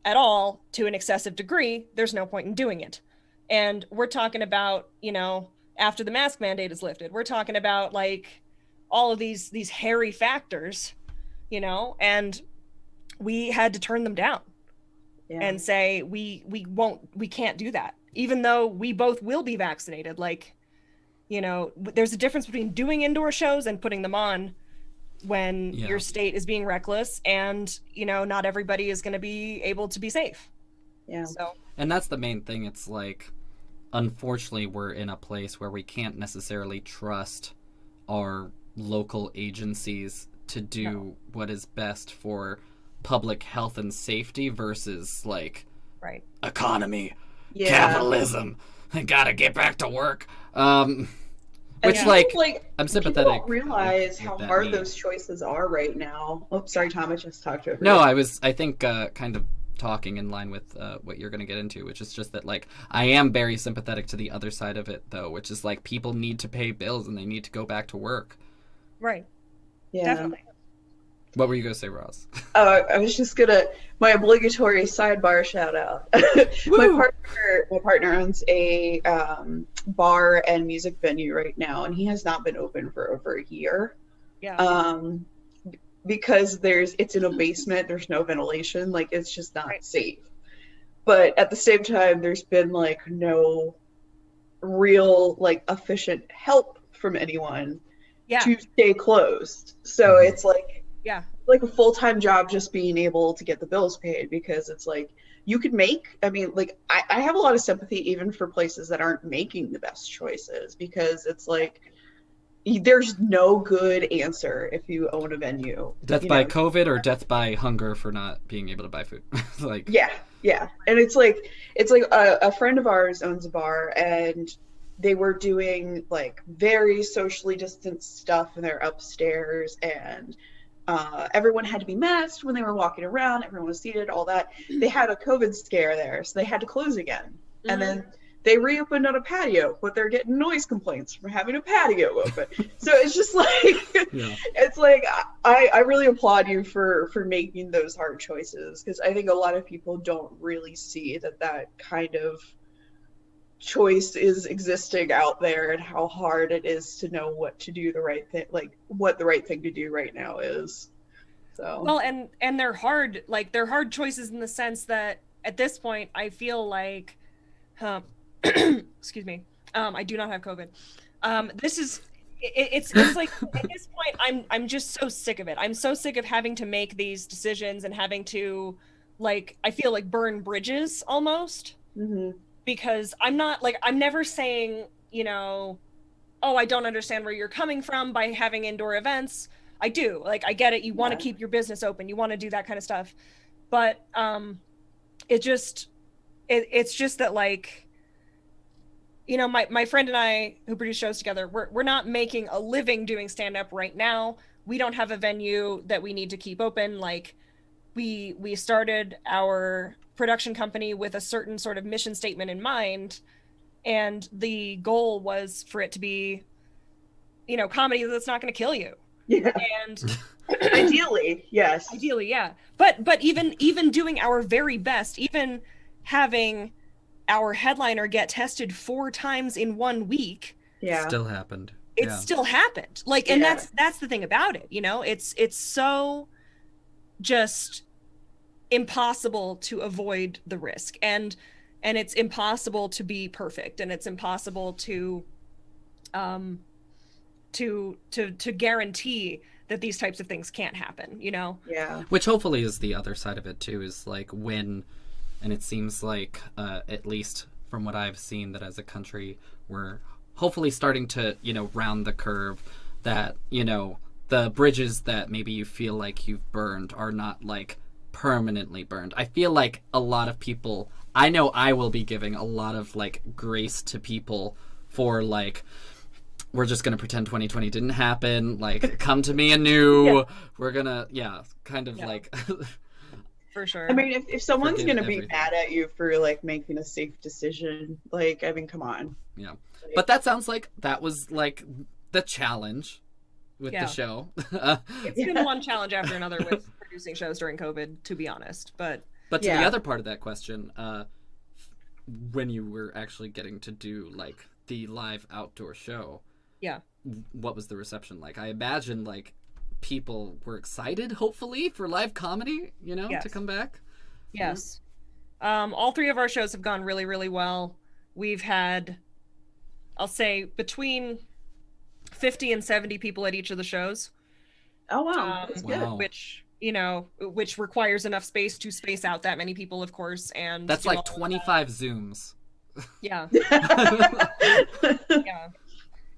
at all to an excessive degree, there's no point in doing it. And we're talking about, you know, after the mask mandate is lifted, we're talking about like all of these hairy factors, you know, and we had to turn them down and say, we can't do that, even though we both will be vaccinated. Like, you know, there's a difference between doing indoor shows and putting them on when your state is being reckless, and, you know, not everybody is going to be able to be safe. Yeah. So. And that's the main thing. It's like, unfortunately, we're in a place where we can't necessarily trust our local agencies to do what is best for public health and safety versus like Right. economy, Yeah. capitalism. I gotta get back to work. Which And like people, I'm people sympathetic. don't realize with how that hard need. those choices are right now. Oh, sorry, Tom. I just talked over No, you. I think kind of talking in line with what you're going to get into, which is just that like I am very sympathetic to the other side of it though, which is like people need to pay bills and they need to go back to work. Right. Yeah. Definitely. What were you going to say, Roz? I was just gonna my obligatory sidebar shout out. Woo! My partner owns a bar and music venue right now, and he has not been open for over a year. Yeah. Because it's in a basement, there's no ventilation, like it's just not Right. safe. But at the same time, there's been like no real like efficient help from anyone Yeah. to stay closed. So Mhm. it's Yeah. like a full-time job just being able to get the bills paid, because it's like you could make, I mean, like I have a lot of sympathy even for places that aren't making the best choices, because it's like there's no good answer if you own a venue. Death you by know? COVID or death by hunger for not being able to buy food. Like Yeah. And it's like a friend of ours owns a bar, and they were doing like very socially distanced stuff in their upstairs, and everyone had to be masked when they were walking around, everyone was seated, all that. They had a COVID scare there, so they had to close again. And then they reopened on a patio, but they're getting noise complaints from having a patio open. So it's just like yeah. it's like I really applaud you for making those hard choices, because I think a lot of people don't really see that kind of choice is existing out there, and how hard it is to know what to do the right thing, like what the right thing to do right now is. So Well, and they're hard, like they're hard choices in the sense that at this point I feel like excuse me, I do not have COVID. This is it's like at this point I'm just so sick of it. I'm so sick of having to make these decisions and having to, like, I feel like burn bridges almost. mhm. Because I'm never saying, you know, oh, I don't understand where you're coming from by having indoor events. I do. Like, I get it. You want to keep your business open. You want to do that kind of stuff. But it's just that, like, you know, my friend and I, who produce shows together, we're not making a living doing stand-up right now. We don't have a venue that we need to keep open. Like, we started our production company with a certain sort of mission statement in mind, and the goal was for it to be, you know, comedy that's not going to kill you. Yeah. And Ideally, yes. ideally, yeah. But even doing our very best, even having our headliner get tested 4 times in 1 week, Yeah. Still happened. it Yeah. still happened. Like, and Yeah. that's the thing about it, you know. It's so just impossible to avoid the risk, and it's impossible to be perfect, and it's impossible to guarantee that these types of things can't happen, you know. Yeah. Which hopefully is the other side of it too, is like when, and it seems like at least from what I've seen, that as a country we're hopefully starting to, you know, round the curve, that, you know, the bridges that maybe you feel like you've burned are not like permanently burned. I feel like a lot of people, I know I will be giving a lot of like grace to people for like, we're just gonna pretend 2020 didn't happen, like come to me anew. Yeah. We're gonna kind of Yeah. like For sure. I mean, if someone's Forgive going to be everything. mad at you for like making a safe decision, like, I mean, come on. Yeah. But that sounds like that was like the challenge with Yeah. the show. It's been one challenge after another with producing shows during COVID, to be honest. But But to Yeah. the other part of that question, when you were actually getting to do like the live outdoor show, yeah. what was the reception like? I imagine like people were excited, hopefully, for live comedy, you know, to Yes. come back. Yes. All 3 of our shows have gone really, really well. We've had, I'll say, between 50 and 70 people at each of the shows. Oh, wow. That's Wow. good. Which, you know, which requires enough space to space out that many people, of course. And That's do like all of 25 Zooms. that. Yeah. Yeah.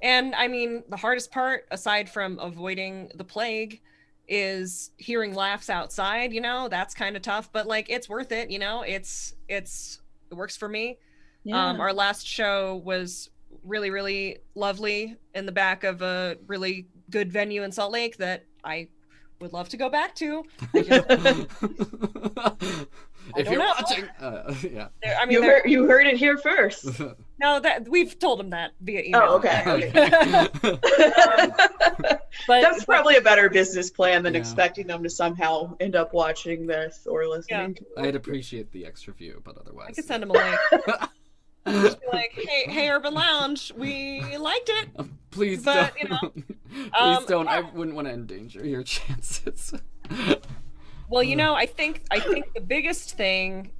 And I mean, the hardest part, aside from avoiding the plague, is hearing laughs outside, you know, that's kind of tough, but like it's worth it, you know. It works for me. Yeah. Our last show was really, really lovely in the back of a really good venue in Salt Lake that I would love to go back to. If you're know. watching, yeah. I mean, you heard it here first. no, that we've told them that via email. Oh, okay. But That's probably a better business plan than Yeah. expecting them to somehow end up watching this or listening to it. I'd appreciate the extra view, but otherwise. I could send them a link. Just be like, hey, Urban Lounge, we liked it. Please But, don't. you know, Please don't. I wouldn't want to endanger your chances. Well, you know, I think the biggest thing,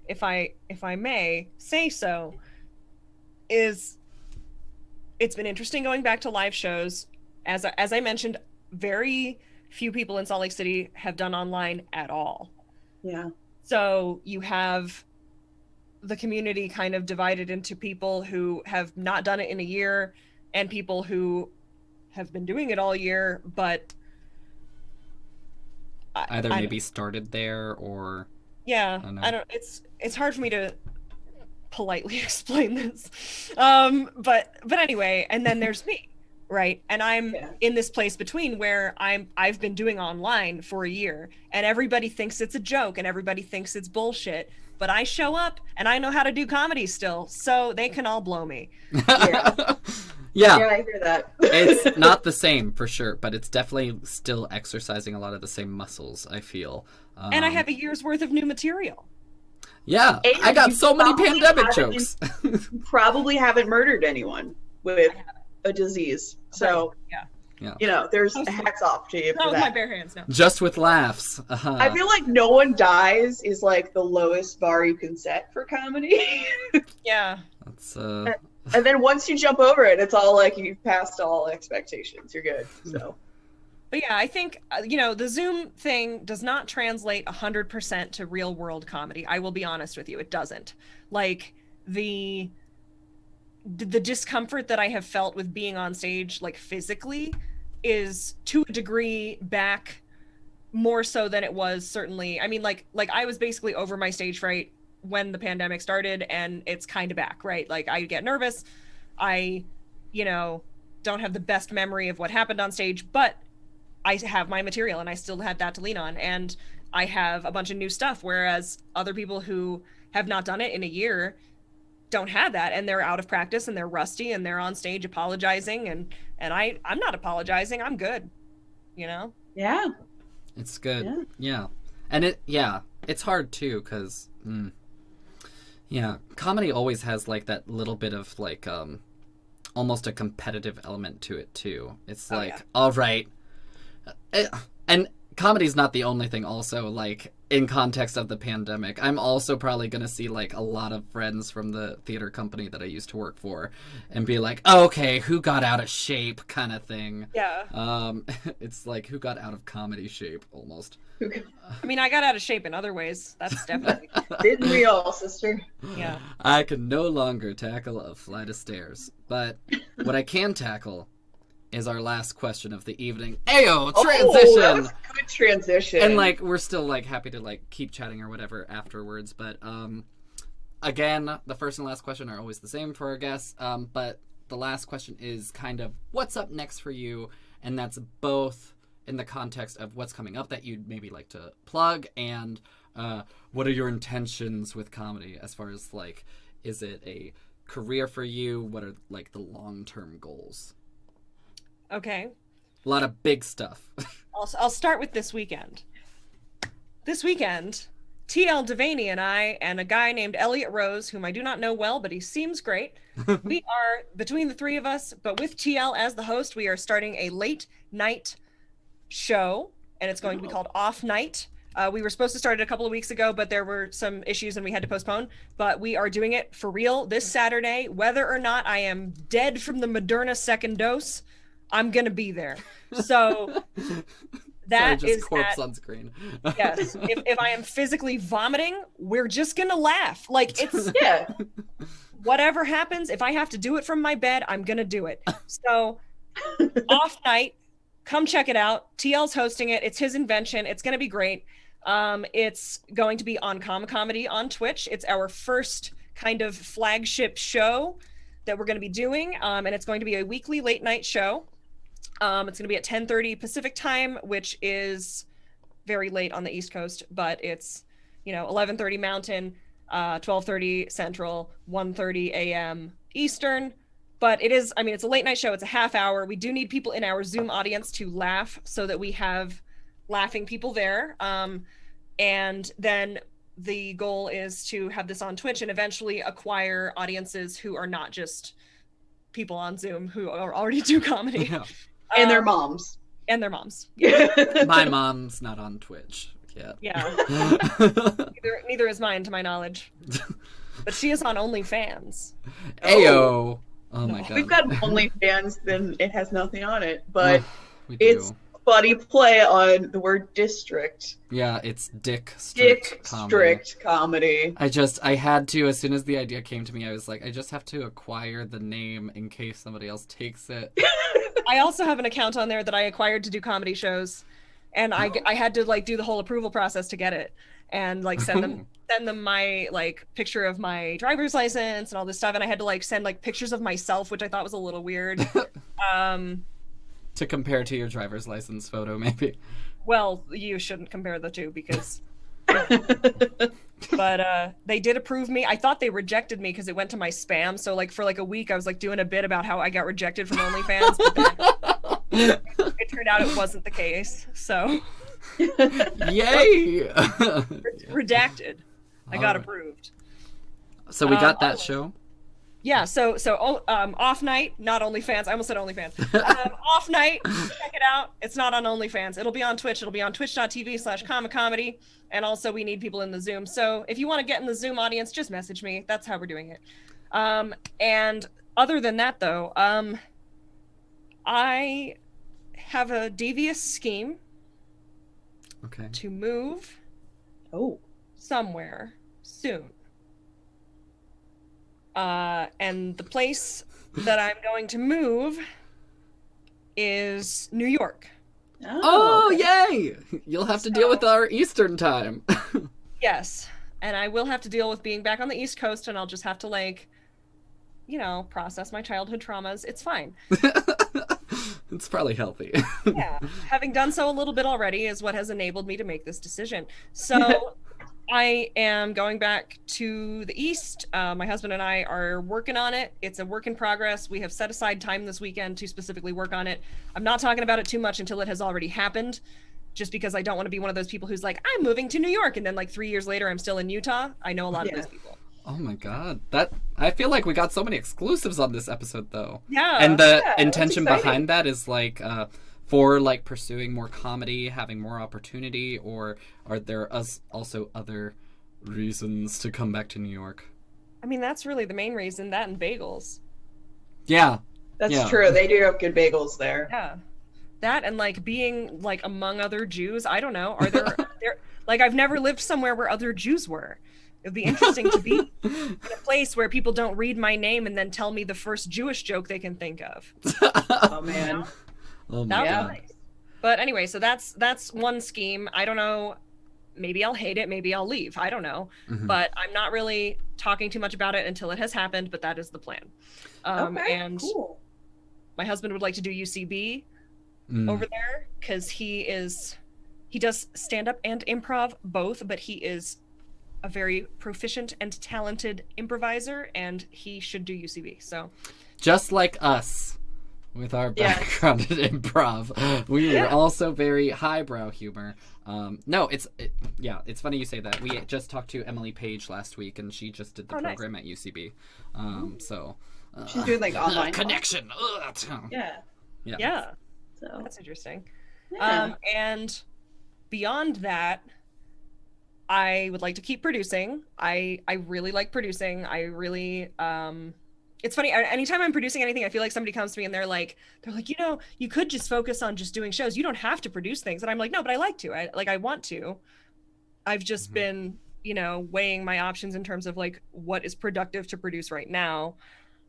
if I may say so, is it's been interesting going back to live shows. As I mentioned, very few people in Salt Lake City have done online at all. Yeah. So you have the community kind of divided into people who have not done it in a year and people who have been doing it all year, but Either maybe started there or yeah, know. I don't. It's hard for me to politely explain this, but anyway, and then there's me, right? And I'm in this place between where I've been doing online for a year, and everybody thinks it's a joke, and everybody thinks it's bullshit. But I show up, and I know how to do comedy still, so they can all blow me. Yeah, I hear that. It's not the same for sure, but it's definitely still exercising a lot of the same muscles, I feel. And I have a year's worth of new material. Yeah, And I got you so many probably pandemic haven't- jokes. You probably haven't murdered anyone with a disease. So, Yeah. you know, there's hats off to you Not for with my that. bare hands, no. Just with laughs. Uh-huh. I feel like no one dies is like the lowest bar you can set for comedy. Yeah. That's And then once you jump over it, it's all like you've passed all expectations. You're good. So, But yeah, I think, you know, the Zoom thing does not translate 100% to real world comedy. I will be honest with you. It doesn't. Like the discomfort that I have felt with being on stage, like physically, is to a degree back more so than it was certainly. I mean, like I was basically over my stage fright when the pandemic started, and it's kind of back, right? Like I get nervous. I, you know, don't have the best memory of what happened on stage, but I have my material and I still had that to lean on. And I have a bunch of new stuff, whereas other people who have not done it in a year don't have that, and they're out of practice and they're rusty and they're on stage apologizing, and I'm not apologizing. I'm good, you know? yeah. It's good. Yeah. And it's hard too, because comedy always has like that little bit of like almost a competitive element to it too. It's like, all right. And comedy's not the only thing also, like in context of the pandemic. I'm also probably going to see like a lot of friends from the theater company that I used to work for and be like, oh, okay, who got out of shape kind of thing. Yeah. It's like who got out of comedy shape almost. I mean, I got out of shape in other ways. That's definitely. Didn't we all, sister? Yeah. I can no longer tackle a flight of stairs, but what I can tackle is our last question of the evening. Ayo, transition! Oh, that was a good transition. And like we're still like happy to like keep chatting or whatever afterwards, but again, the first and last question are always the same for our guests, but the last question is kind of what's up next for you, and that's both in the context of what's coming up that you'd maybe like to plug, and what are your intentions with comedy as far as like, is it a career for you? What are like the long-term goals? Okay. A lot of big stuff. I'll start with this weekend. This weekend, TL Devaney and I and a guy named Elliot Rose, whom I do not know well, but he seems great. We are, between the three of us, but with TL as the host, we are starting a late night show, and it's going to be called Off Night. We were supposed to start it a couple of weeks ago, but there were some issues and we had to postpone. But we are doing it for real this Saturday. Whether or not I am dead from the Moderna second dose, I'm going to be there. So that Sorry, is just corpse at, on screen. yes. If I am physically vomiting, we're just going to laugh. Like it's whatever happens. If I have to do it from my bed, I'm going to do it. So Off Night come check it out. TL's hosting it. It's his invention. It's going to be great. It's going to be on Comedy on Twitch. It's our first kind of flagship show that we're going to be doing. And it's going to be a weekly late night show. It's going to be at 10:30 Pacific time, which is very late on the East Coast, but it's, 11:30 Mountain, 12:30 Central, 1:30 a.m. Eastern. But it's a late night show. It's a half hour. We do need people in our Zoom audience to laugh so that we have laughing people there. And then the goal is to have this on Twitch and eventually acquire audiences who are not just people on Zoom who already do comedy. Yeah. And their moms. And their moms. My mom's not on Twitch yet. Yeah. Neither is mine, to my knowledge. But she is on OnlyFans. Ayo. Oh my god. We've got OnlyFans, then it has nothing on it, but we do. it's funny play on the word district. Yeah, it's Dick Strict comedy. I had to, as soon as the idea came to me, I was like, I just have to acquire the name in case somebody else takes it. I also have an account on there that I acquired to do comedy shows, and I had to do the whole approval process to get it, and send them my picture of my driver's license and all this stuff, and I had to send pictures of myself, which I thought was a little weird. To compare to your driver's license photo, maybe. Well, you shouldn't compare the two because. But they did approve me. I thought they rejected me because it went to my spam. So for a week, I was doing a bit about how I got rejected from OnlyFans. But then it turned out it wasn't the case. So. Yay! Redacted. I got approved. So we got that show. Yeah, so off night, not OnlyFans. I almost said OnlyFans. Off night, check it out. It's not on OnlyFans. It'll be on Twitch. It'll be on twitch.tv/comedy. And also we need people in the Zoom. So if you want to get in the Zoom audience, just message me. That's how we're doing it. And other than that, though, I have a devious scheme to move somewhere soon. And the place that I'm going to move is New York. Oh, yay! You'll have to deal with our Eastern time. Yes. And I will have to deal with being back on the East Coast, and I'll just have to, process my childhood traumas. It's fine. It's probably healthy. Yeah. Having done so a little bit already is what has enabled me to make this decision. So I am going back to the East. My husband and I are working on it. It's a work in progress. We have set aside time this weekend to specifically work on it. I'm not talking about it too much until it has already happened, just because I don't want to be one of those people who's like, I'm moving to New York, and then 3 years later I'm still in Utah. I know a lot of those people. Oh my god. I feel like we got so many exclusives on this episode, though. Yeah. And the intention behind that is for pursuing more comedy, having more opportunity, or are there also other reasons to come back to New York? I mean, that's really the main reason, that and bagels. Yeah. That's true. They do have good bagels there. Yeah. That and being among other Jews. I don't know. Are there I've never lived somewhere where other Jews were. It'd be interesting to be in a place where people don't read my name and then tell me the first Jewish joke they can think of. Oh man. Oh my god. Nice. But anyway, so that's one scheme. I don't know. Maybe I'll hate it. Maybe I'll leave. I don't know. Mm-hmm. But I'm not really talking too much about it until it has happened. But that is the plan. And cool. My husband would like to do UCB over there because he does stand-up and improv both, but he is a very proficient and talented improviser, and he should do UCB. So, just like us, with our background in improv, we are also very highbrow humor. It's funny you say that. We just talked to Emily Page last week, and she just did the program at UCB. She's doing online connection. Yeah. So that's interesting. Yeah. And beyond that, I would like to keep producing. I really like producing. I really it's funny, anytime I'm producing anything, I feel like somebody comes to me and they're like, you could just focus on just doing shows. You don't have to produce things. And I'm like, no, but I like to. I want to. I've just been, weighing my options in terms of what is productive to produce right now.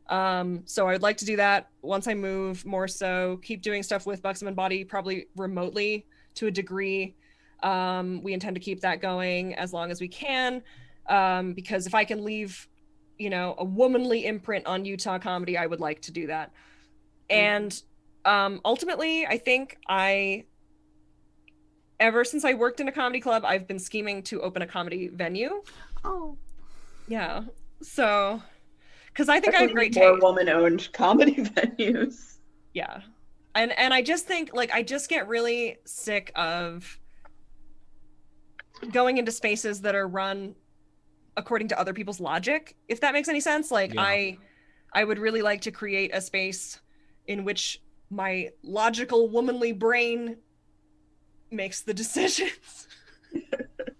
So I would like to do that once I move, more so keep doing stuff with Buxom and Body, probably remotely to a degree. We intend to keep that going as long as we can, because if I can leave, you know, a womanly imprint on Utah comedy, I would like to do that. And ultimately, I think ever since I worked in a comedy club, I've been scheming to open a comedy venue. Oh. Yeah. So, because I think I have great more taste. woman-owned comedy venues. Yeah. And I just think, like, I just get really sick of going into spaces that are run according to other people's logic, if that makes any sense. Like, Yeah. I would really like to create a space in which my logical womanly brain makes the decisions.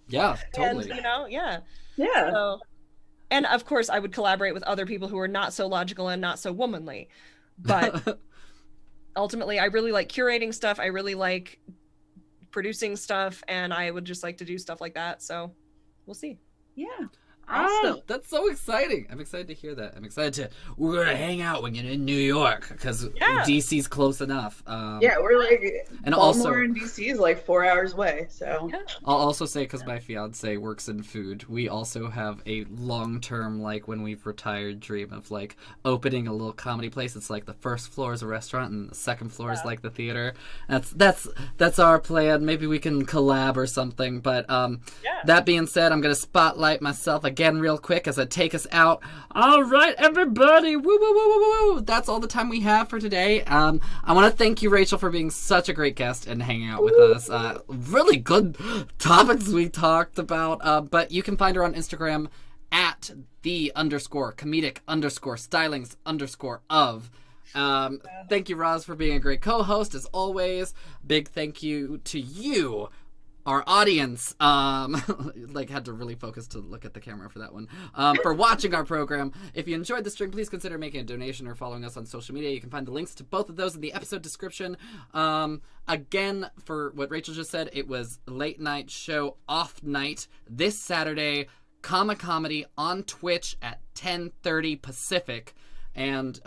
Yeah, totally. And, you know, yeah. Yeah. So, and of course, I would collaborate with other people who are not so logical and not so womanly. But ultimately, I really like curating stuff. I really like producing stuff, and I would just like to do stuff like that. So we'll see. Yeah. Awesome. That's so exciting. I'm excited to hear that. I'm excited we're going to hang out when you're in New York, because DC's close enough. Yeah, we're like, and Baltimore and DC is like 4 hours away, so. Yeah. I'll also say, because my fiance works in food, we also have a long-term, like, when we've retired, dream of, like, opening a little comedy place. It's like the first floor is a restaurant and the second floor is like the theater. That's our plan. Maybe we can collab or something. But that being said, I'm going to spotlight myself again real quick as I take us out. All right, everybody. Woo, woo, woo, woo, woo. That's all the time we have for today. I want to thank you, Rachel, for being such a great guest and hanging out with us. Really good topics we talked about. But you can find her on Instagram at @the_comedic_stylings_of. Thank you, Roz, for being a great co-host as always. Big thank you to you, our audience, like, had to really focus to look at the camera for that one, for watching our program. If you enjoyed the stream, please consider making a donation or following us on social media. You can find the links to both of those in the episode description. Again, for what Rachel just said, it was late night show off night this Saturday, Comedy on Twitch at 10:30 Pacific. And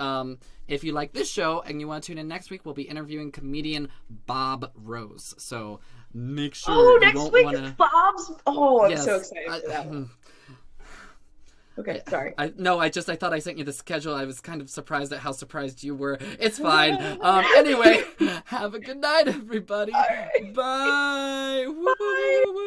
if you like this show and you want to tune in next week, we'll be interviewing comedian Bob Rose. So make sure you next don't week wanna... is Bob's. Oh, I'm Yes, so excited for that one. Okay, sorry. I thought I sent you the schedule. I was kind of surprised at how surprised you were. It's fine. Anyway, have a good night, everybody. All right. Bye. Bye. Woo.